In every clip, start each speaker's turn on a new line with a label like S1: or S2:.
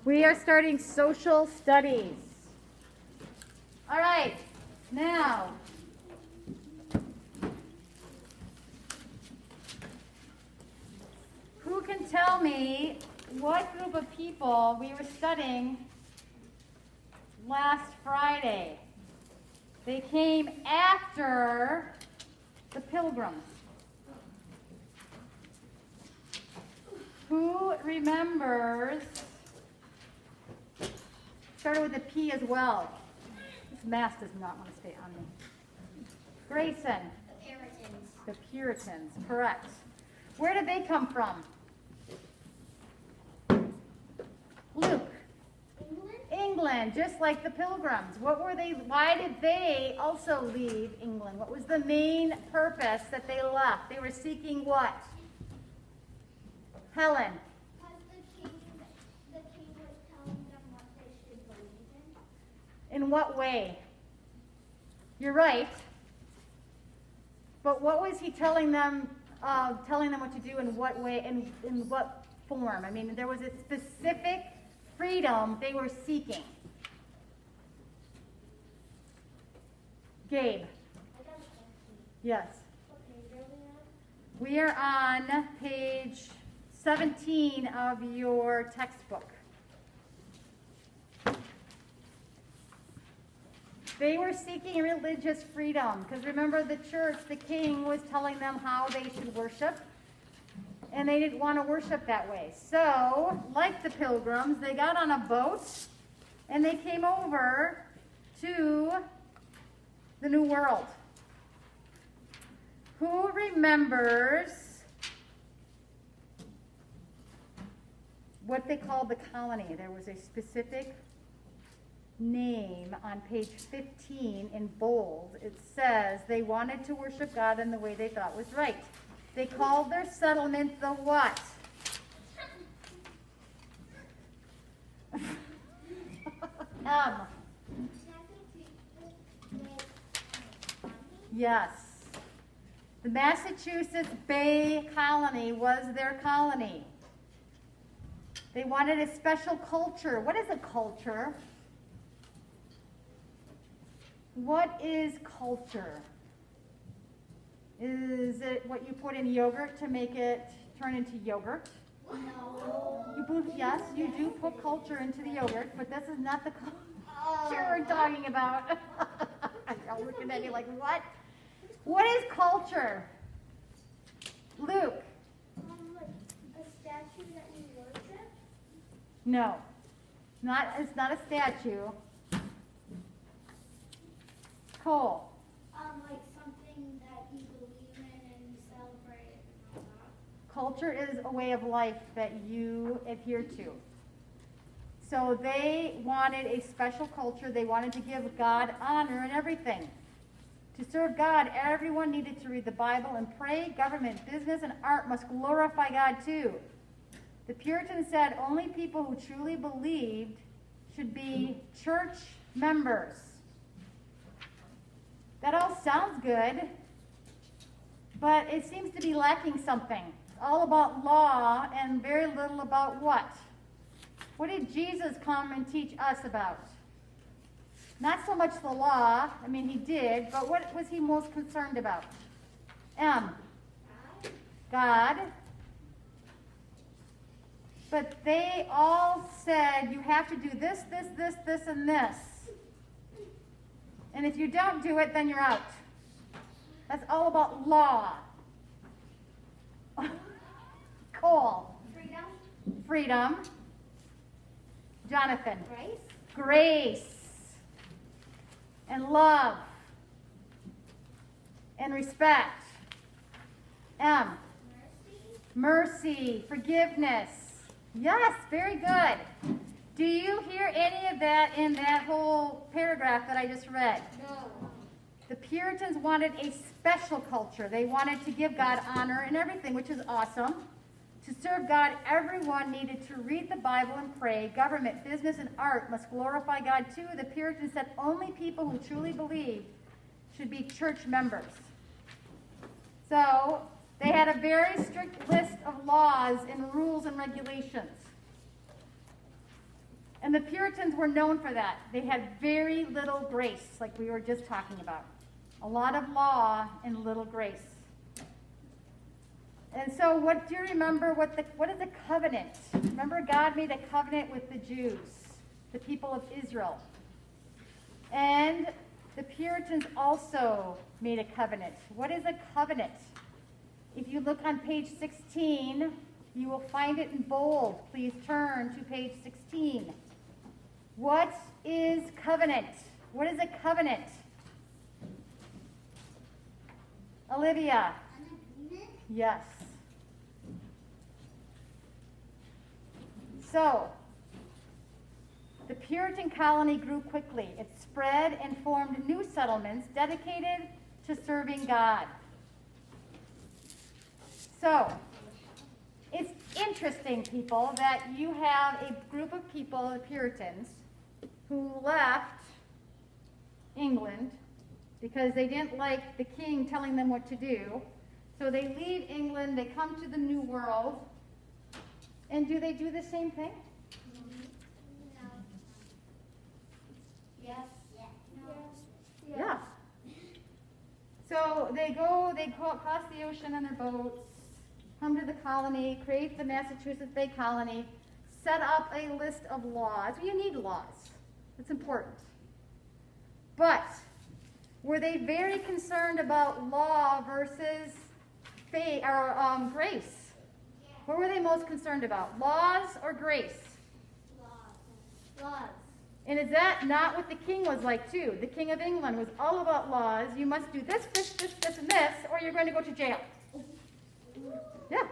S1: We are starting social studies. All right, now, who can tell me what group of people we were studying last Friday? They came after the Pilgrims. Who remembers? Started with a P as well. This mask does not want to stay on me. Grayson.
S2: The Puritans.
S1: The Puritans, correct. Where did they come from? Luke.
S2: England?
S1: England, just like the Pilgrims. What were they? Why did they also leave England? What was the main purpose that they left? They were seeking what? Helen.
S2: Because the king was telling them what they should believe
S1: In what way? You're right. But what was he telling them? Telling them what to do in what way? In what form? I mean, there was a specific freedom they were seeking. Gabe.
S2: I got a question.
S1: Yes.
S2: What page are we on?
S1: We are on page 17 of your textbook. They were seeking religious freedom because remember the church, the king was telling them how they should worship, and they didn't want to worship that way. So, like the Pilgrims, they got on a boat and they came over to the New World. Who remembers what they called the colony? There was a specific name on page 15 in bold. It says they wanted to worship God in the way they thought was right. They called their settlement the what? Yes. The Massachusetts Bay Colony was their colony. They wanted a special culture. What is a culture? What is culture? Is it what you put in yogurt to make it turn into yogurt?
S2: No.
S1: Yes, you do put culture into the yogurt, but this is not the culture we're talking about. I'm looking at you like, what? What is culture? Luke?
S2: Like a statue that you worship?
S1: No. It's not a statue. Cole?
S2: Like something that you believe in and you celebrate and all that.
S1: Culture is a way of life that you adhere to. So they wanted a special culture. They wanted to give God honor in everything. To serve God, everyone needed to read the Bible and pray. Government, business, and art must glorify God too. The Puritans said only people who truly believed should be church members. That all sounds good, but it seems to be lacking something. It's all about law and very little about what? What did Jesus come and teach us about? Not so much the law, I mean he did, but what was he most concerned about? God. But they all said you have to do this, and this. And if you don't do it, then you're out. That's all about law. Cole.
S2: Freedom.
S1: Freedom. Jonathan.
S2: Grace.
S1: Grace. And love. And respect.
S2: Mercy.
S1: Mercy. Forgiveness. Yes, very good. Do you hear any of that in that whole paragraph that I just read?
S2: No.
S1: The Puritans wanted a special culture. They wanted to give God honor in everything, which is awesome. To serve God, everyone needed to read the Bible and pray. Government, business, and art must glorify God too. The Puritans said only people who truly believed should be church members. So they had a very strict list of laws and rules and regulations. And the Puritans were known for that. They had very little grace, like we were just talking about. A lot of law and little grace. And so what do you remember what is a covenant? Remember God made a covenant with the Jews, the people of Israel. And the Puritans also made a covenant. What is a covenant? If you look on page 16, you will find it in bold. Please turn to page 16. What is covenant? What is a covenant? Olivia. Yes. So, the Puritan colony grew quickly. It spread and formed new settlements dedicated to serving God. So, it's interesting, people, that you have a group of people, the Puritans, who left England because they didn't like the king telling them what to do. So they leave England, they come to the New World, and do they do the same thing?
S2: No. Yes. No.
S1: Yeah. So they go across the ocean on their boats, come to the colony, create the Massachusetts Bay Colony, set up a list of laws. You need laws. It's important. But were they very concerned about law versus faith or grace? What were they most concerned about? Laws or grace?
S2: Laws.
S1: And is that not what the king was like too? The King of England was all about laws. You must do this, this, this, this, and this, or you're going to go to jail. Yeah.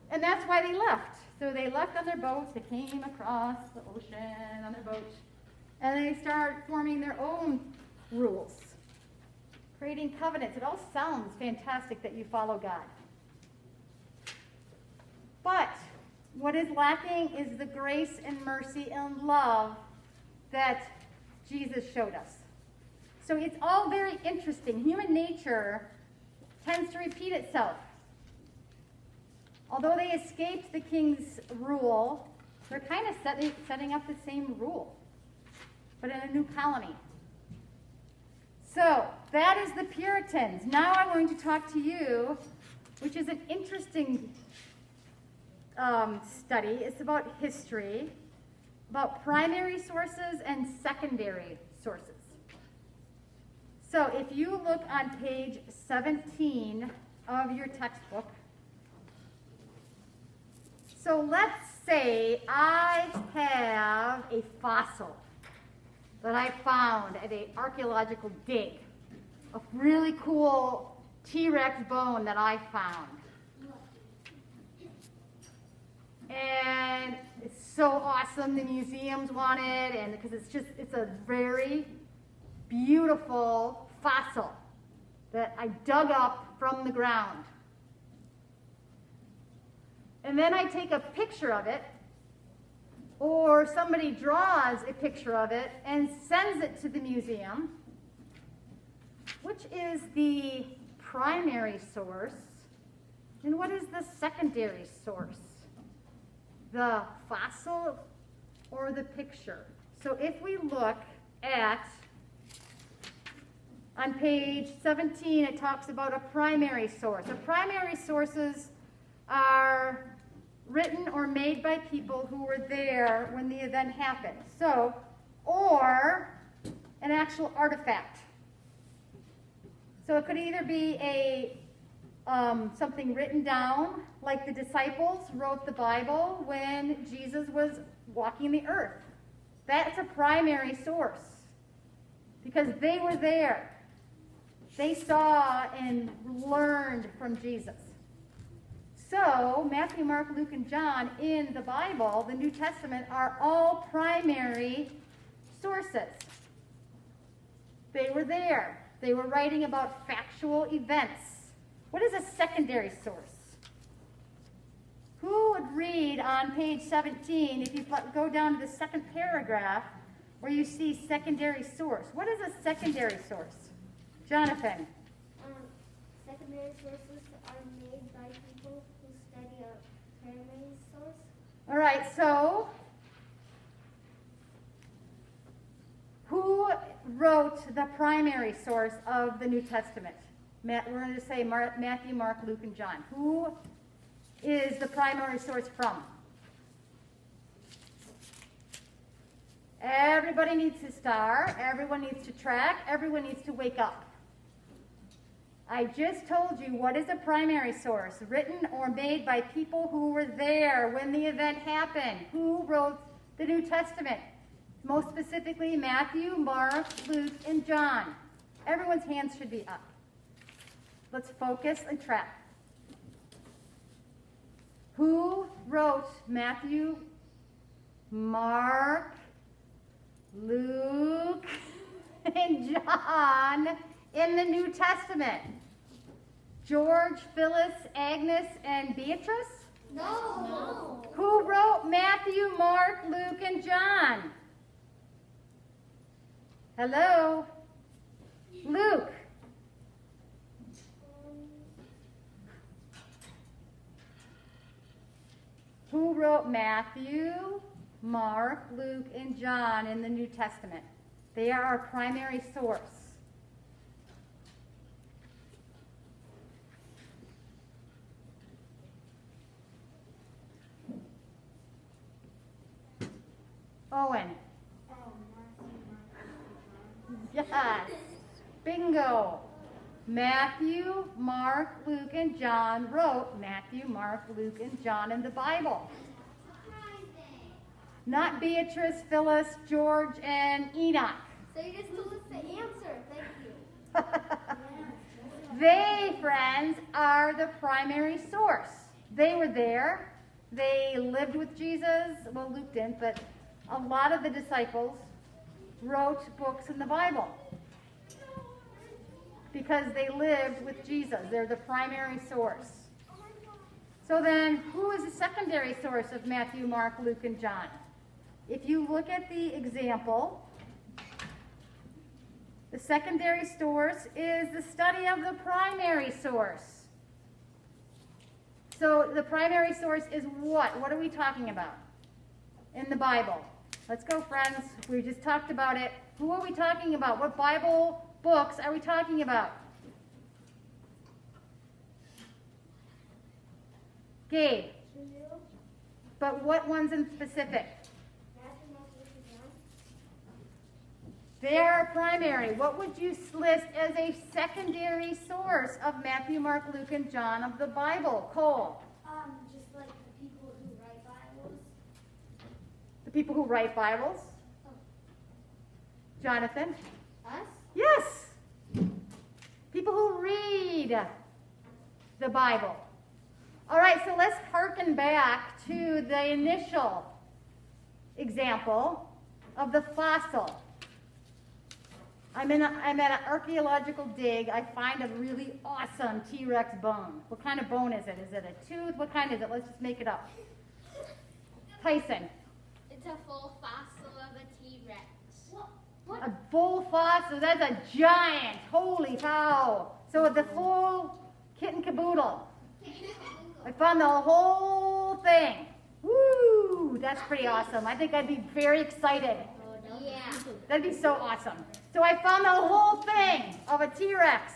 S1: And that's why they left. So they left on their boats. They came across the ocean on their boat. And they start forming their own rules, creating covenants. It all sounds fantastic that you follow God. But what is lacking is the grace and mercy and love that Jesus showed us. So it's all very interesting. Human nature tends to repeat itself. Although they escaped the king's rule, they're kind of setting up the same rule, but in a new colony. So that is the Puritans. Now I'm going to talk to you, which is an interesting study. It's about history, about primary sources and secondary sources. So if you look on page 17 of your textbook, so let's say I have a fossil that I found at an archaeological dig, a really cool T-Rex bone that I found. And it's so awesome, the museums want it, and because it's a very beautiful fossil that I dug up from the ground. And then I take a picture of it, or somebody draws a picture of it and sends it to the museum, which is the primary source, and what is the secondary source? The fossil or the picture? So if we look at, on page 17, it talks about a primary source. The primary sources are written or made by people who were there when the event happened. So, or an actual artifact. So it could either be a something written down, like the disciples wrote the Bible when Jesus was walking the earth. That's a primary source because they were there. They saw and learned from Jesus. So Matthew, Mark, Luke, and John in the Bible, the New Testament, are all primary sources. They were there. They were writing about factual events. What is a secondary source? Who would read on page 17, if you go down to the second paragraph, where you see secondary source? What is a secondary source? Jonathan.
S2: Secondary sources are made by people who study a primary source.
S1: All right, so wrote the primary source of the New Testament? We're going to say Matthew, Mark, Luke, and John. Who is the primary source from? Everybody needs to star. Everyone needs to track. Everyone needs to wake up. I just told you what is a primary source, written or made by people who were there when the event happened. Who wrote the New Testament? Most specifically, Matthew, Mark, Luke, and John. Everyone's hands should be up. Let's focus and track. Who wrote Matthew, Mark, Luke, and John in the New Testament? George, Phyllis, Agnes, and Beatrice?
S2: No.
S1: Who wrote Matthew, Mark, Luke, and John? Hello? Luke. Who wrote Matthew, Mark, Luke, and John in the New Testament? They are our primary source. Owen. Yes. Bingo. Matthew, Mark, Luke, and John wrote Matthew, Mark, Luke, and John in the Bible. Not Beatrice, Phyllis, George, and Enoch.
S2: So you just told us the answer. Thank you.
S1: They, friends, are the primary source. They were there. They lived with Jesus. Well, Luke didn't, but a lot of the disciples wrote books in the Bible because they lived with Jesus. They're the primary source. So then, who is the secondary source of Matthew, Mark, Luke, and John? If you look at the example, the secondary source is the study of the primary source. So the primary source is what? What are we talking about in the Bible? Let's go, friends. We just talked about it. Who are we talking about? What Bible books are we talking about? Gabe. But what ones in specific? They are primary. What would you list as a secondary source of Matthew, Mark, Luke, and John of the Bible? Cole.
S2: Just like the people who write Bibles.
S1: The people who write Bibles?
S2: Oh.
S1: Jonathan?
S2: Us?
S1: Yes. People who read the Bible. All right, so let's hearken back to the initial example of the fossil. I'm at an archaeological dig. I find a really awesome T-Rex bone. What kind of bone is it? Is it a tooth? What kind is it? Let's just make it up. Tyson.
S2: It's a full fossil of a T-Rex. What?
S1: A full fossil. That's a giant. Holy cow. So the full kit and caboodle. I found the whole thing. Woo! That's pretty awesome. I think I'd be very excited.
S2: Yeah.
S1: That'd be so awesome. So I found the whole thing of a T-Rex.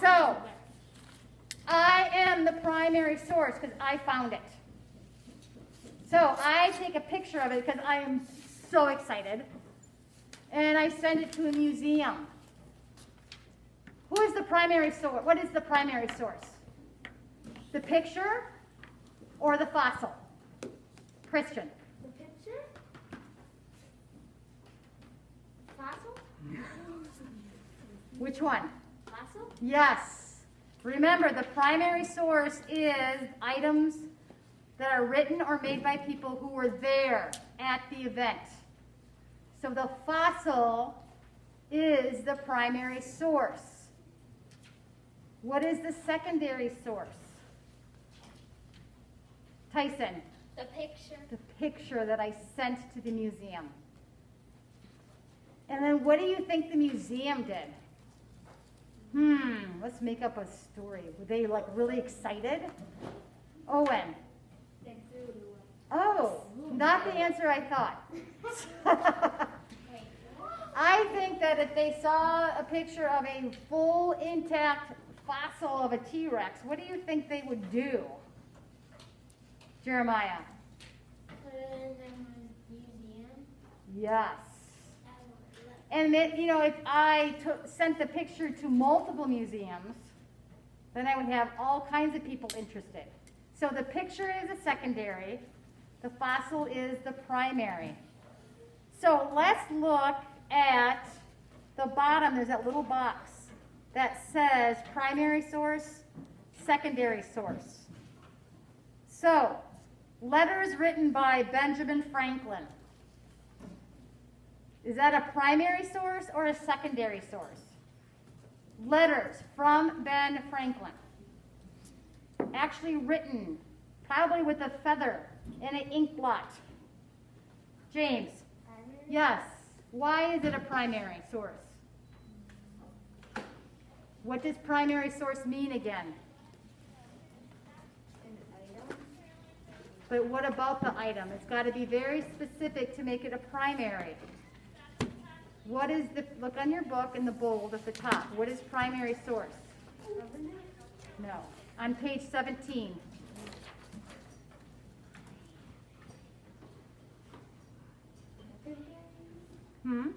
S1: So I am the primary source because I found it. So I take a picture of it because I am so excited. And I send it to a museum. Who is the primary source? What is the primary source? The picture or the fossil? Christian.
S2: The picture? Fossil?
S1: Which one?
S2: Fossil?
S1: Yes. Remember, the primary source is items that are written or made by people who were there at the event. So the fossil is the primary source. What is the secondary source? Tyson.
S2: The picture.
S1: The picture that I sent to the museum. And then what do you think the museum did? Let's make up a story. Were they like really excited? Owen.
S2: They threw it away.
S1: Oh, not the answer I thought. I think that if they saw a picture of a full intact fossil of a T-Rex, what do you think they would do? Jeremiah?
S2: Put it in a museum.
S1: Yes.
S2: That would look.
S1: And then, you know, if I sent the picture to multiple museums, then I would have all kinds of people interested. So the picture is a secondary, the fossil is the primary. So let's look at the bottom. There's that little box that says primary source, secondary source. So, letters written by Benjamin Franklin. Is that a primary source or a secondary source? Letters from Ben Franklin. Actually written, probably with a feather and an ink blot. James?
S2: Primary?
S1: Yes. Why is it a primary source? What does primary source mean again?
S2: An item?
S1: But what about the item? It's got to be very specific to make it a primary. What is the, look on your book in the bold at the top. What is primary source?
S2: Covenant?
S1: No. On page 17.
S2: Secondary?
S1: Hmm?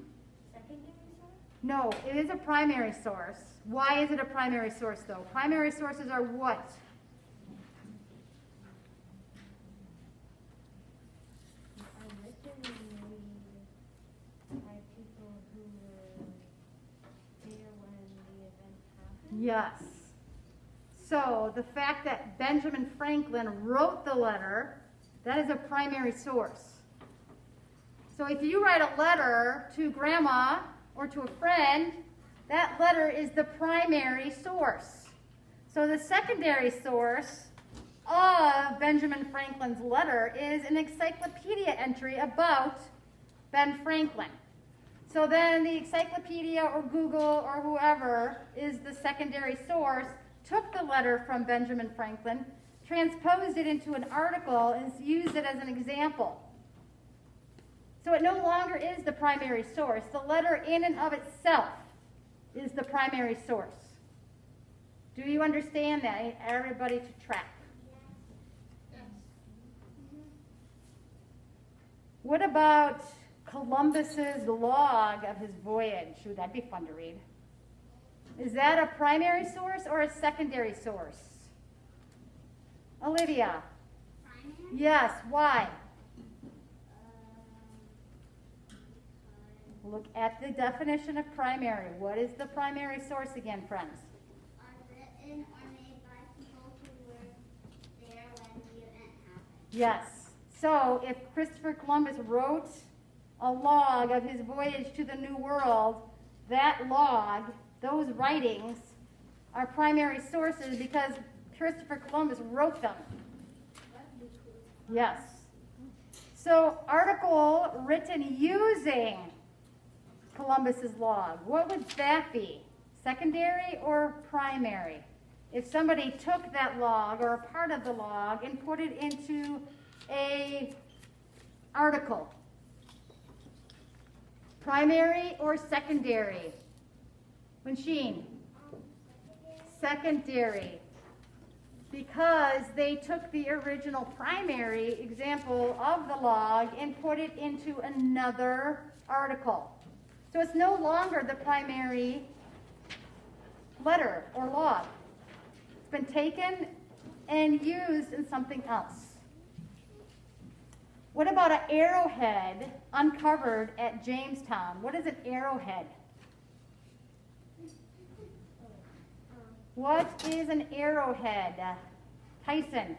S2: Secondary source?
S1: No, it is a primary source. Why is it a primary source though? Primary sources are what?
S2: Written by people who were there when the event happened.
S1: Yes. So the fact that Benjamin Franklin wrote the letter, that is a primary source. So if you write a letter to grandma or to a friend, that letter is the primary source. So the secondary source of Benjamin Franklin's letter is an encyclopedia entry about Ben Franklin. So then the encyclopedia or Google or whoever is the secondary source took the letter from Benjamin Franklin, transposed it into an article, and used it as an example. So it no longer is the primary source. The letter in and of itself is the primary source. Do you understand that? I need everybody to track.
S2: Yes.
S1: What about Columbus's log of his voyage? Ooh, that'd be fun to read. Is that a primary source or a secondary source? Olivia?
S2: Primary?
S1: Yes, why?
S2: Because
S1: Look at the definition of primary. What is the primary source again, friends?
S2: are written or made by people who were there when the event happened.
S1: Yes. So if Christopher Columbus wrote a log of his voyage to the New World, that log, those writings, are primary sources because Christopher Columbus wrote them.
S2: That'd be cool.
S1: Yes. So article written using Columbus's log, what would that be? Secondary or primary? If somebody took that log or a part of the log and put it into a article, primary or secondary? Winsheen? Secondary. Because they took the original primary example of the log and put it into another article. So it's no longer the primary letter or log. It's been taken and used in something else. What about an arrowhead uncovered at Jamestown? What is an arrowhead? What is an arrowhead? Tyson?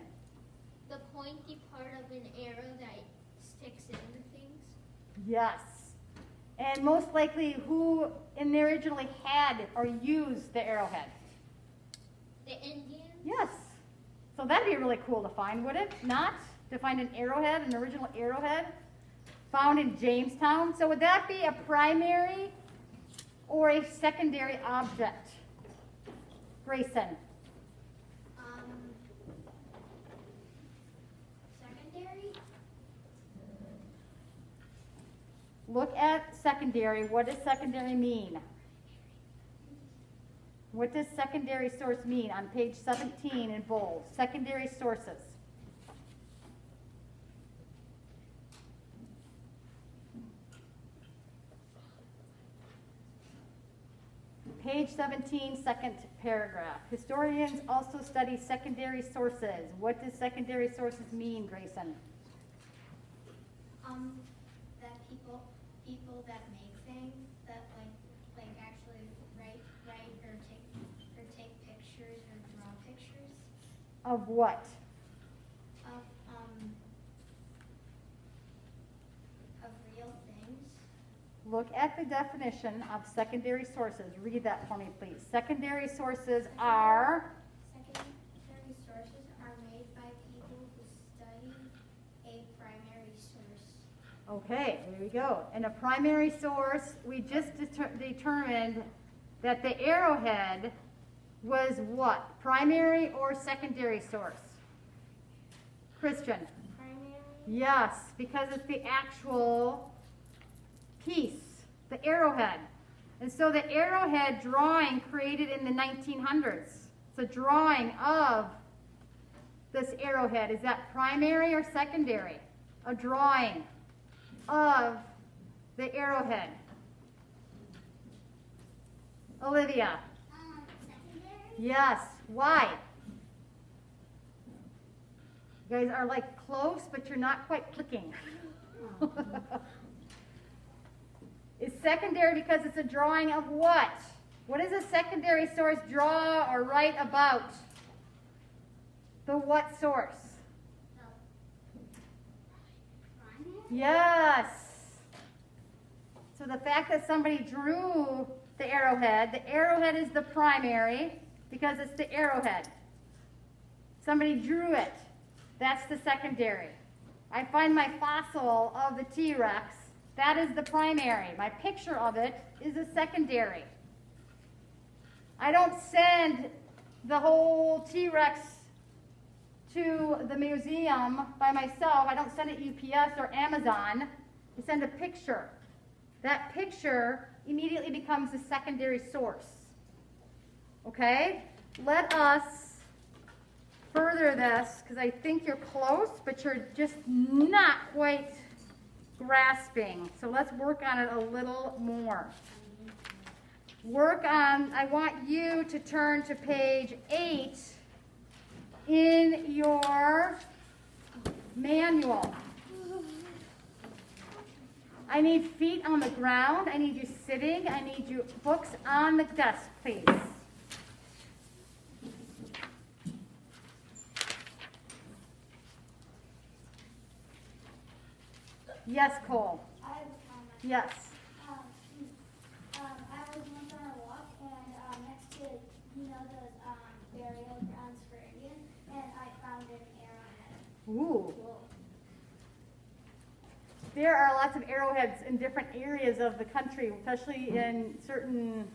S2: The pointy part of an arrow that sticks into things.
S1: Yes. And most likely who originally had or used the arrowhead?
S2: The Indians?
S1: Yes. So that'd be really cool to find, would it not? To find an arrowhead, an original arrowhead found in Jamestown. So would that be a primary or a secondary object? Grayson?
S2: Secondary?
S1: Look at secondary. What does secondary mean? What does secondary source mean on page 17 in bold? Secondary sources. Page 17, second paragraph. Historians also study secondary sources. What does secondary sources mean, Grayson?
S2: That people that make things that like actually write or take pictures or draw pictures
S1: Of what?
S2: of real things.
S1: Look at the definition of secondary sources. Read that for me, please. Secondary sources are...
S2: Secondary sources are made by people who study a primary source.
S1: Okay, there we go. And a primary source, we just determined that the arrowhead was what? Primary or secondary source? Christian?
S2: Primary.
S1: Yes, because it's the actual piece, the arrowhead. And so the arrowhead drawing created in the 1900s. It's a drawing of this arrowhead. Is that primary or secondary? A drawing of the arrowhead. Olivia?
S2: Secondary.
S1: Yes. Why? You guys are like close, but you're not quite clicking. It's secondary because it's a drawing of what? What does a secondary source draw or write about? The what source?
S2: Primary.
S1: Yes. So the fact that somebody drew the arrowhead is the primary because it's the arrowhead. Somebody drew it. That's the secondary. I find my fossil of the T-Rex. That is the primary. My picture of it is a secondary. I don't send the whole T-Rex to the museum by myself. I don't send it UPS or Amazon. I send a picture. That picture immediately becomes the secondary source. Okay? Let us further this, because I think you're close, but you're just not quite grasping. So let's work on it a little more. I want you to turn to page 8 in your manual. I need feet on the ground. I need you sitting. I need you books on the desk, please. Yes, Cole.
S2: I have a comment.
S1: Yes.
S2: I was once on a walk and next to those burial grounds for Indians, and I found an arrowhead.
S1: Ooh. There are lots of arrowheads in different areas of the country, especially in certain,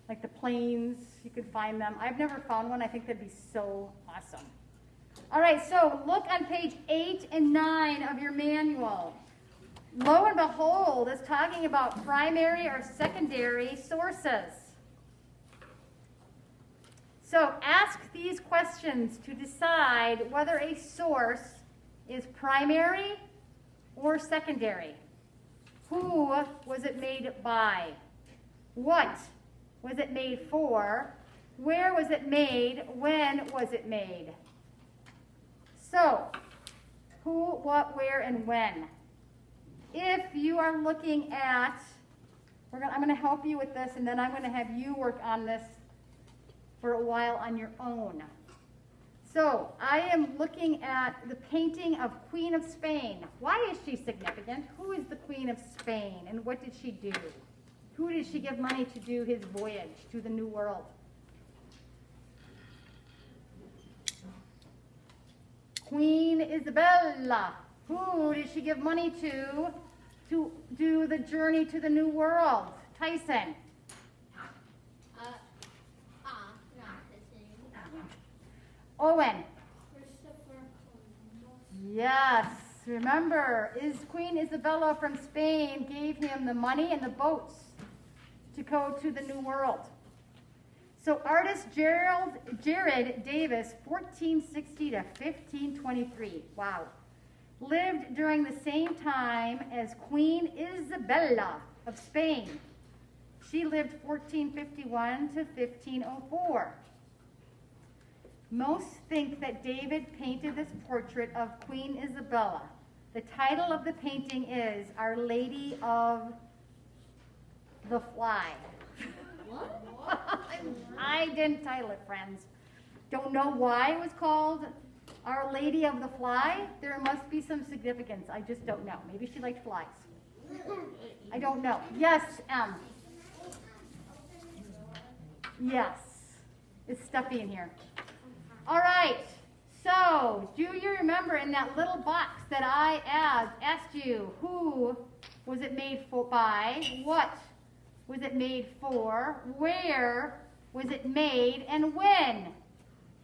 S1: like the plains, you could find them. I've never found one. I think that'd be so awesome. All right, so look on page 8 and 9 of your manual. Lo and behold, it's talking about primary or secondary sources. So ask these questions to decide whether a source is primary or secondary. Who was it made by? What was it made for? Where was it made? When was it made? So, who, what, where, and when. If you are looking at, I'm going to help you with this, and then I'm going to have you work on this for a while on your own. So, I am looking at the painting of Queen of Spain. Why is she significant? Who is the Queen of Spain, and what did she do? Who did she give money to do his voyage to the New World? Queen Isabella. Who did she give money to do the journey to the New World? Tyson.
S2: Not his name.
S1: Owen.
S2: Christopher Columbus.
S1: Yes. Remember, Queen Isabella from Spain gave him the money and the boats to go to the New World. So artist Jared Davis, 1460 to 1523, wow, lived during the same time as Queen Isabella of Spain. She lived 1451 to 1504. Most think that David painted this portrait of Queen Isabella. The title of the painting is Our Lady of the Fly. What? I didn't title it, friends. Don't know why it was called Our Lady of the Fly. There must be some significance. I just don't know. Maybe she liked flies. I don't know. Yes, M. Yes. It's stuffy in here. All right. So, do you remember in that little box that I asked you, who was it made for by? What was it made for? Where was it made? And when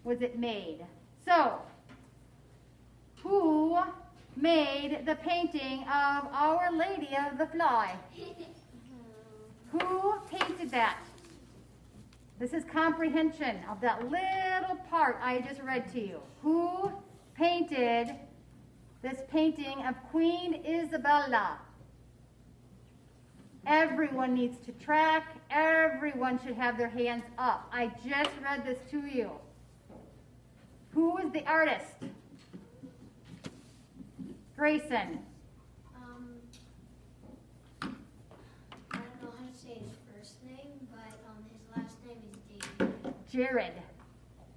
S1: was it made? So, who made the painting of Our Lady of the Fly? Who painted that? This is comprehension of that little part I just read to you. Who painted this painting of Queen Isabella? Everyone needs to track. Everyone should have their hands up. I just read this to you. Who is the artist? Grayson.
S2: I don't know how to say his first name, but his last name is David.
S1: Jared.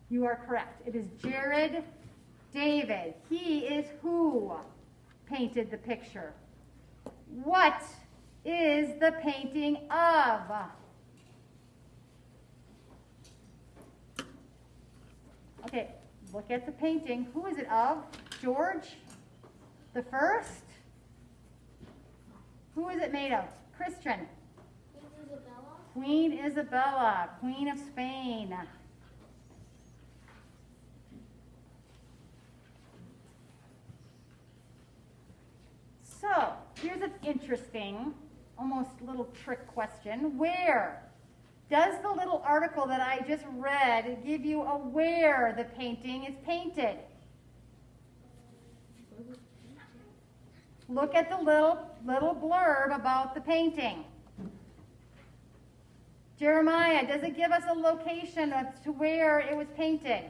S1: You are correct. It is Jared David. He is who painted the picture. What is the painting of? Okay, look at the painting. Who is it of? George the First? Who is it made of? Christian.
S2: Queen Isabella.
S1: Queen Isabella, Queen of Spain. So, here's an interesting, almost little trick question. Where does the little article that I just read give you a where the painting is painted? Look at the little blurb about the painting. Jeremiah, does it give us a location as to where it was painted?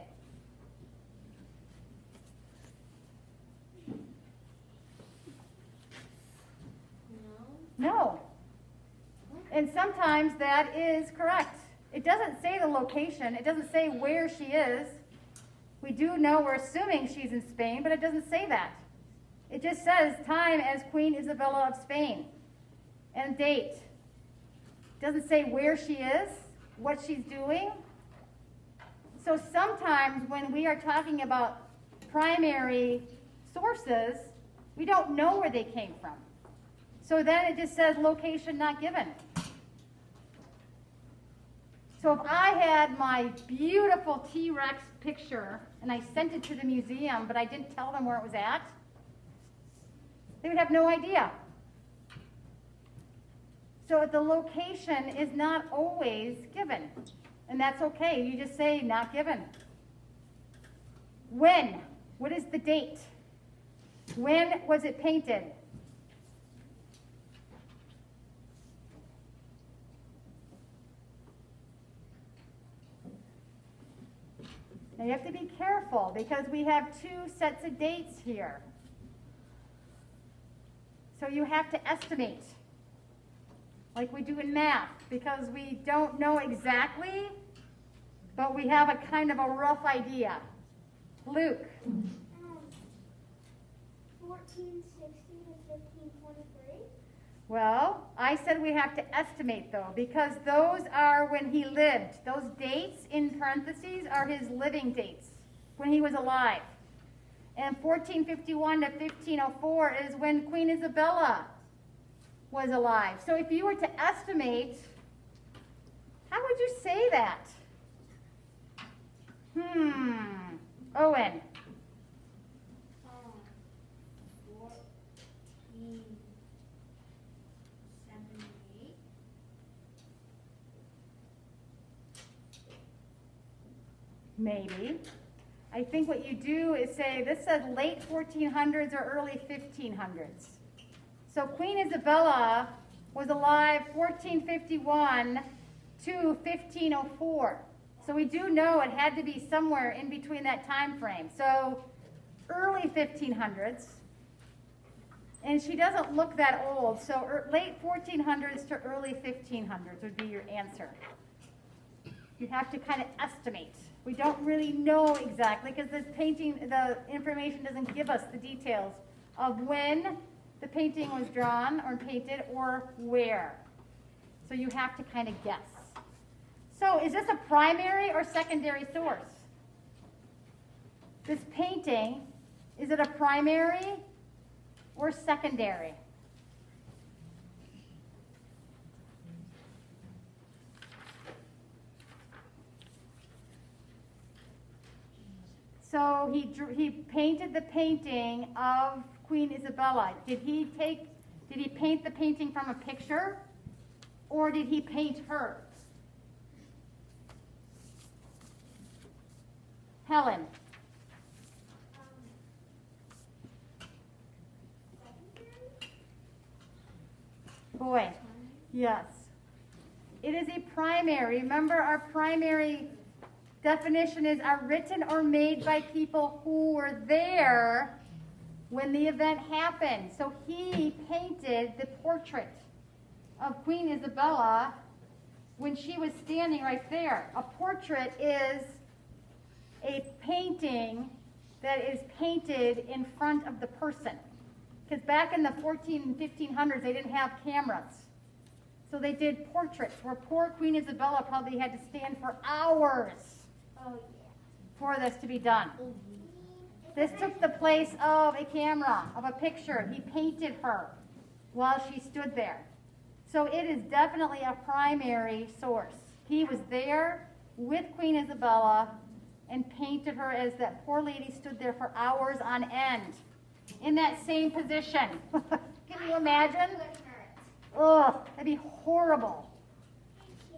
S1: No. And sometimes that is correct. It doesn't say the location. It doesn't say where she is. We do know, we're assuming she's in Spain, but it doesn't say that. It just says time as Queen Isabella of Spain and date. It doesn't say where she is, what she's doing. So sometimes when we are talking about primary sources, we don't know where they came from. So then it just says location not given. So if I had my beautiful T-Rex picture and I sent it to the museum, but I didn't tell them where it was at, they would have no idea. So the location is not always given. And that's okay. You just say not given. When? What is the date? When was it painted? Now you have to be careful because we have two sets of dates here. So you have to estimate, like we do in math, because we don't know exactly, but we have a kind of a rough idea. Luke.
S2: 1460 to 1523.
S1: Well, I said we have to estimate, though, because those are when he lived. Those dates in parentheses are his living dates, when he was alive. And 1451 to 1504 is when Queen Isabella was alive. So if you were to estimate, how would you say that? Owen.
S2: 4
S1: Maybe. I think what you do is say, this says late 1400s or early 1500s. So Queen Isabella was alive 1451 to 1504. So we do know it had to be somewhere in between that time frame. So early 1500s. And she doesn't look that old. So late 1400s to early 1500s would be your answer. You have to kind of estimate. We don't really know exactly because the information doesn't give us the details of when the painting was drawn or painted or where. So you have to kind of guess. So is this a primary or secondary source? This painting, is it a primary or secondary? So he painted the painting of Queen Isabella. Did he paint the painting from a picture, or did he paint her? Helen. Boy, yes. It is a primary. Remember, our primary definition is are written or made by people who were there when the event happened. So he painted the portrait of Queen Isabella when she was standing right there. A portrait is a painting that is painted in front of the person. Because back in the 14 and 1500s, they didn't have cameras. So they did portraits where poor Queen Isabella probably had to stand for hours for this to be done. This took the place of a camera, of a picture. He painted her while she stood there. So it is definitely a primary source. He was there with Queen Isabella and painted her as that poor lady stood there for hours on end in that same position. Can you imagine? Ugh, that'd be horrible.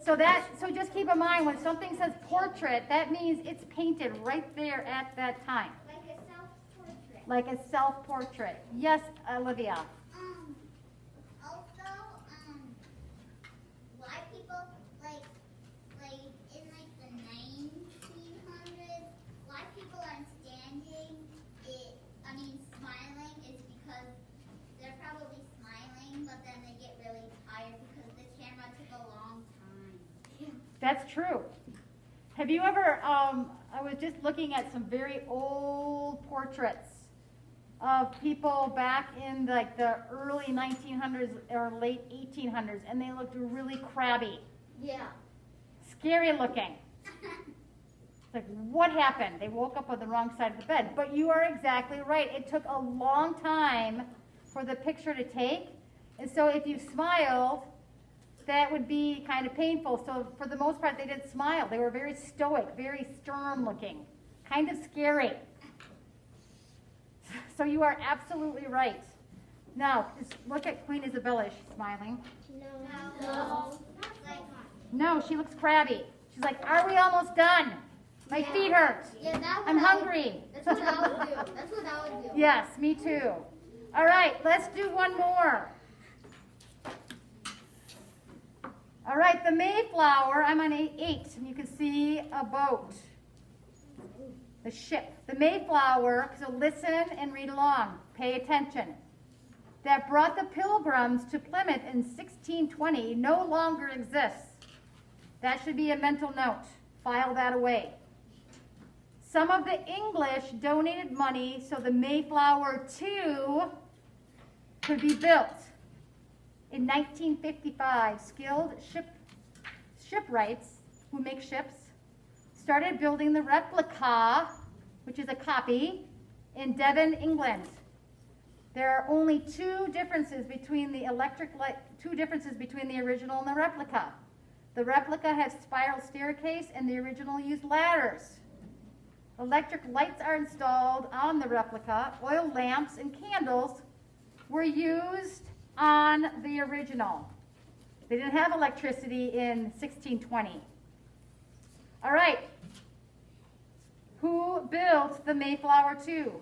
S1: So just keep in mind, when something says portrait, that means it's painted right there at that time.
S2: Like a self-portrait.
S1: Like a self-portrait. Yes, Olivia.
S2: Also, why people like in the 1900s, why people aren't standing? Smiling is because they're probably smiling, but then they get really tired because the camera took a long time.
S1: That's true. Have you ever, I was just looking at some very old portraits of people back in like the early 1900s or late 1800s, and they looked really crabby.
S2: Yeah.
S1: Scary looking. It's like, what happened? They woke up on the wrong side of the bed. But you are exactly right. It took a long time for the picture to take. And so if you smiled, that would be kind of painful. So for the most part, they didn't smile. They were very stoic, very stern looking, kind of scary. So you are absolutely right. Now, just look at Queen Isabella. Is she smiling?
S2: No.
S1: No, she looks crabby. She's like, are we almost done? My feet hurt.
S2: Yeah,
S1: I'm hungry.
S2: That's what I would do. That's what I would do.
S1: Yes, me too. All right, let's do one more. All right, the Mayflower, I'm on 8, and you can see a boat. The ship. The Mayflower, so listen and read along. Pay attention. That brought the Pilgrims to Plymouth in 1620 no longer exists. That should be a mental note. File that away. Some of the English donated money so the Mayflower II could be built. In 1955, skilled shipwrights who make ships started building the replica, which is a copy, in Devon, England. There are only two differences between the original and the replica. The replica has spiral staircase, and the original used ladders. Electric lights are installed on the replica. Oil lamps and candles were used on the original. They didn't have electricity in 1620. All right. Who built the Mayflower 2?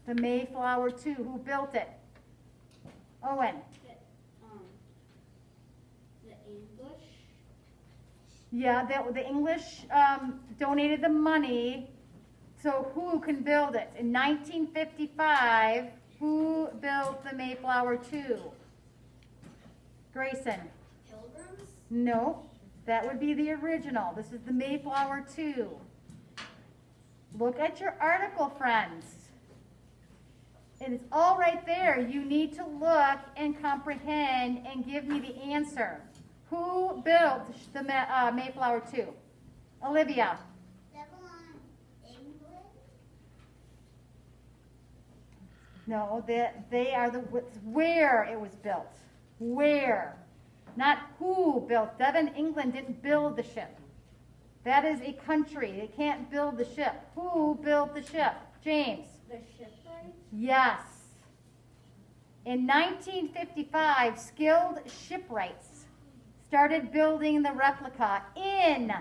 S1: The Mayflower 2, who built it? Owen.
S2: The English.
S1: Yeah, the English donated the money, so who can build it? In 1955, who built the Mayflower 2? Grayson.
S2: Pilgrims.
S1: No, that would be the original. This is the Mayflower 2. Look at your article, friends. It is all right there. You need to look and comprehend and give me the answer. Who built the Mayflower 2? Olivia.
S2: Babylon, England.
S1: No, they are where it was built. Where. Not who built. Devon, England didn't build the ship. That is a country. They can't build the ship. Who built the ship? James.
S2: The shipwright.
S1: Yes. In 1955, skilled shipwrights started building the replica in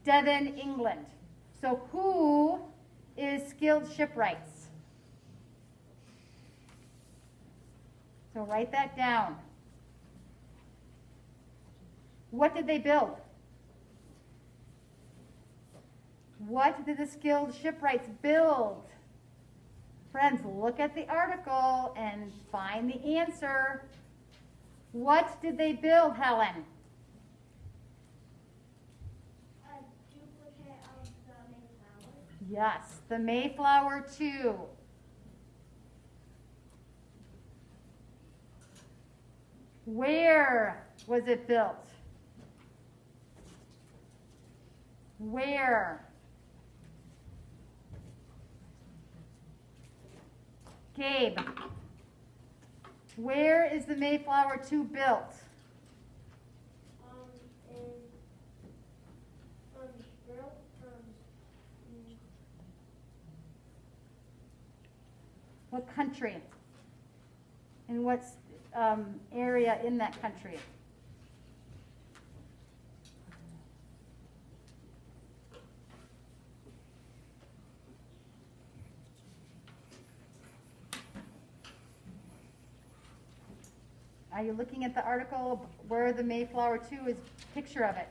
S1: Devon, England. So who is skilled shipwrights? So write that down. What did they build? What did the skilled shipwrights build? Friends, look at the article and find the answer. What did they build, Helen?
S2: A duplicate of the Mayflower.
S1: Yes, the Mayflower 2. Where was it built? Where? Gabe, where is the Mayflower 2 built? What country? In what area in that country? Are you looking at the article where the Mayflower 2 is? Picture of it.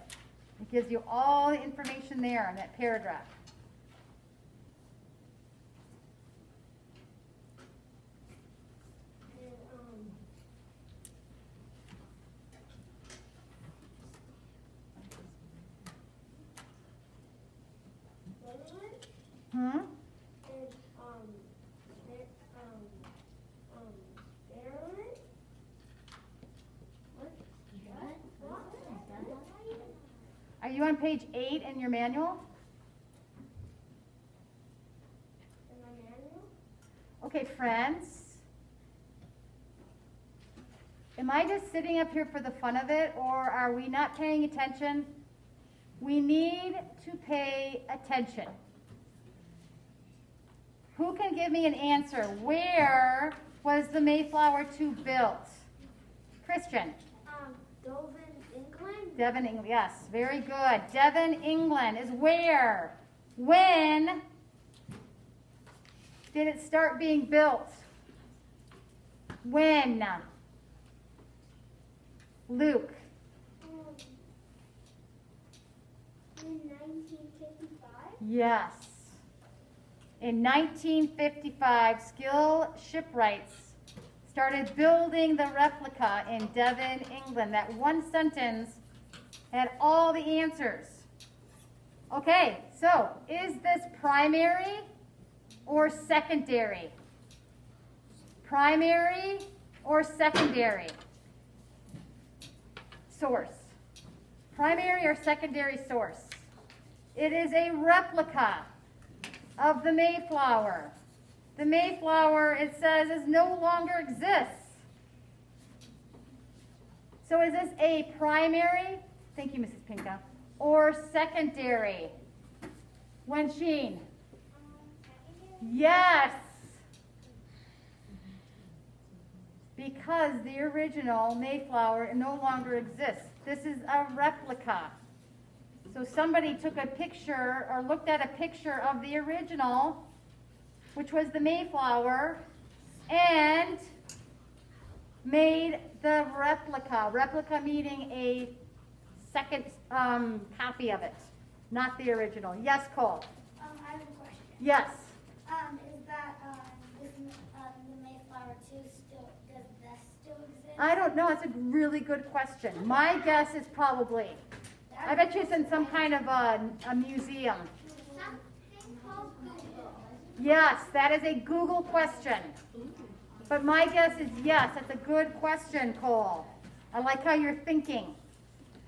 S1: It gives you all the information there in that paragraph. Hmm? Are you on page 8 in your manual?
S2: In my manual?
S1: Okay, friends. Am I just sitting up here for the fun of it, or are we not paying attention? We need to pay attention. Who can give me an answer? Where was the Mayflower 2 built? Christian.
S2: Devon, England.
S1: Devon, England. Yes, very good. Devon, England is where? When did it start being built? When? Luke.
S2: In 1955.
S1: Yes. In 1955, skilled shipwrights started building the replica in Devon, England. That one sentence had all the answers. Okay, so is this primary or secondary? Primary or secondary? Source. Primary or secondary source? It is a replica of the Mayflower. The Mayflower, it says, no longer exists. So is this a primary? Thank you, Mrs. Pinka. Or secondary? Wensheen? Yes. because the original Mayflower no longer exists. This is a replica. So somebody took a picture or looked at a picture of the original, which was the Mayflower, and made the replica. Replica meaning a second copy of it, not the original. Yes, Cole?
S2: I have a question.
S1: Yes.
S2: Is that, the Mayflower 2 still, does that still exist?
S1: I don't know. It's a really good question. My guess is probably. I bet you it's in some kind of a museum.
S2: Something called Google.
S1: Yes, that is a Google question. But my guess is yes. That's a good question, Cole. I like how you're thinking.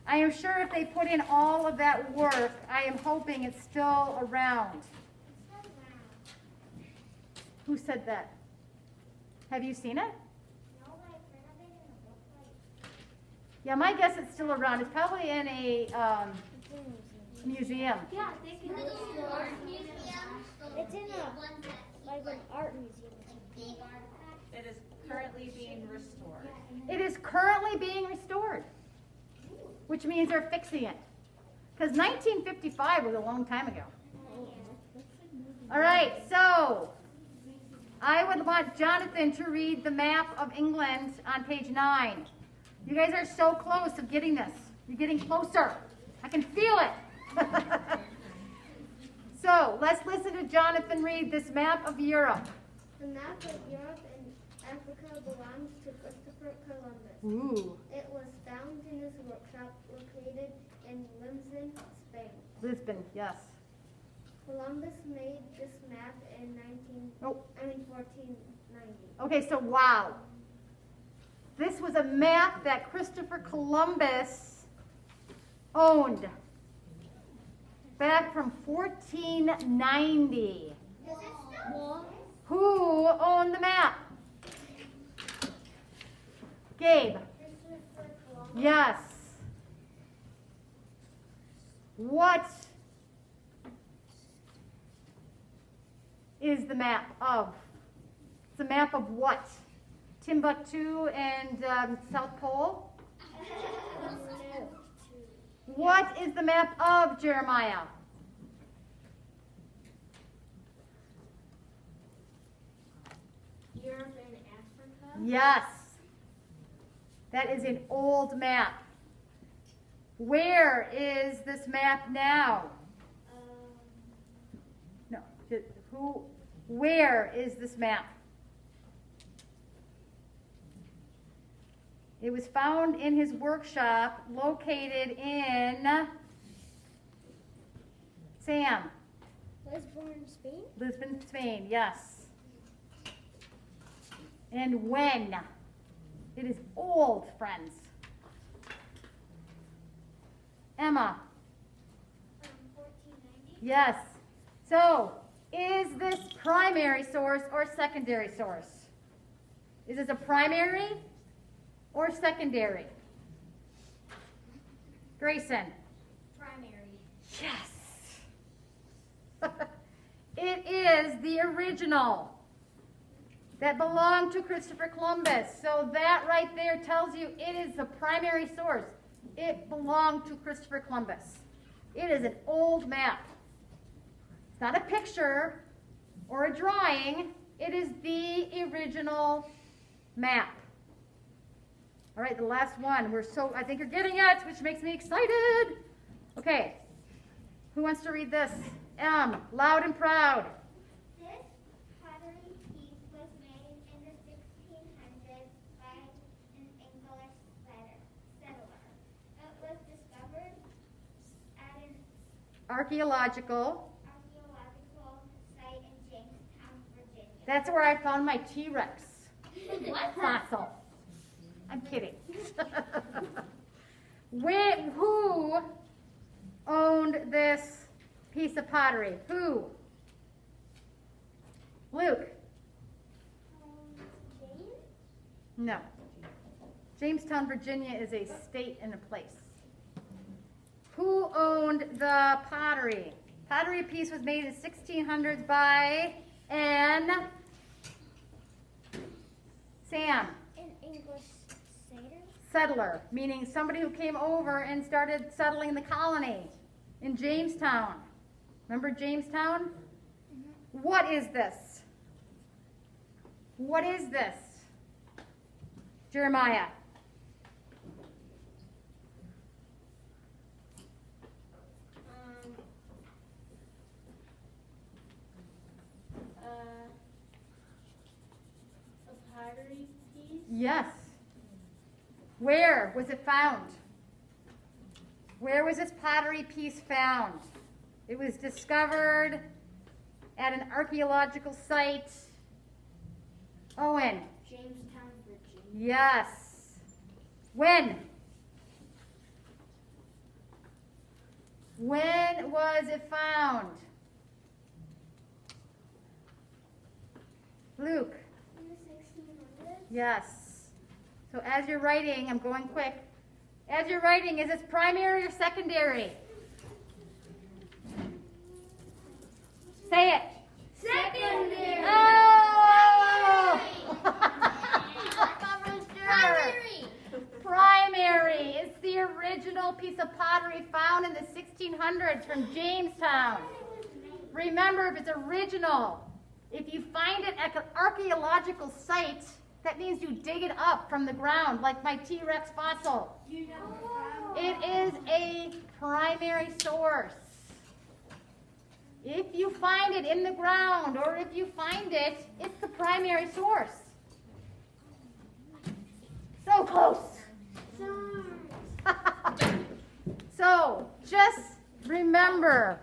S1: I am sure if they put in all of that work, I am hoping it's still around. Who said that? Have you seen it?
S2: No, but I've heard of it in a book, like.
S1: Yeah, my guess it's still around. It's probably in a museum.
S2: Yeah, they can go to the art museum.
S3: It's in a, like an art museum.
S2: Big artifact.
S4: It is currently being restored.
S1: It is currently being restored, which means they're fixing it. Because 1955 was a long time ago. All right, so I would want Jonathan to read the map of England on page 9. You guys are so close to getting this. You're getting closer. I can feel it. So let's listen to Jonathan read this map of Europe.
S3: The map of Europe and Africa belongs to Christopher Columbus.
S1: Ooh,
S3: It was found in his workshop located in Lisbon, Spain.
S1: Lisbon, yes.
S3: Columbus made this map in 1490.
S1: Okay, so wow. This was a map that Christopher Columbus owned back from 1490.
S2: Does it still?
S1: Who owned the map? Gabe.
S2: Christopher Columbus.
S1: Yes. What is the map of? It's a map of what? Timbuktu and South Pole? What is the map of, Jeremiah?
S3: Europe and Africa?
S1: Yes. That is an old map. Where is this map now? No. Who? Where is this map? It was found in his workshop located in Sam.
S3: Lisbon, Spain?
S1: Lisbon, Spain, yes. And when? It is old, friends. Emma.
S2: 1490.
S1: Yes. So, is this primary source or secondary source? Is this a primary or secondary? Grayson.
S2: Primary.
S1: Yes. It is the original that belonged to Christopher Columbus. So that right there tells you it is the primary source. It belonged to Christopher Columbus. It is an old map. It's not a picture or a drawing. It is the original map. All right, the last one. I think you're getting it, which makes me excited. Okay. Who wants to read this? Loud and proud.
S2: This pottery piece was made in the 1600s by an English settler. It was discovered at an
S1: Archaeological.
S2: archaeological site in Jamestown, Virginia.
S1: That's where I found my T-Rex
S2: What?
S1: fossil. I'm kidding. Who owned this piece of pottery? Who? Luke?
S2: James?
S1: No. Jamestown, Virginia is a state and a place. Who owned the pottery? Pottery piece was made in the 1600s by Sam.
S3: An English satyr?
S1: Settler, meaning somebody who came over and started settling the colony in Jamestown. Remember Jamestown? What is this? What is this? Jeremiah.
S3: A pottery piece?
S1: Yes. Where was it found? Where was this pottery piece found? It was discovered at an archaeological site. Owen.
S3: Jamestown, Virginia.
S1: Yes. When? When was it found? Luke.
S3: In the 1600s?
S1: Yes. So as you're writing, I'm going quick. As you're writing, is this primary or secondary? Say it.
S3: Secondary.
S1: Oh!
S3: Primary.
S1: Primary. It's the original piece of pottery found in the 1600s from Jamestown. Remember, if it's original, if you find it at an archaeological site, that means you dig it up from the ground, like my T-Rex fossil. It is a primary source. If you find it in the ground, or if you find it, it's the primary source. So close. So, just remember,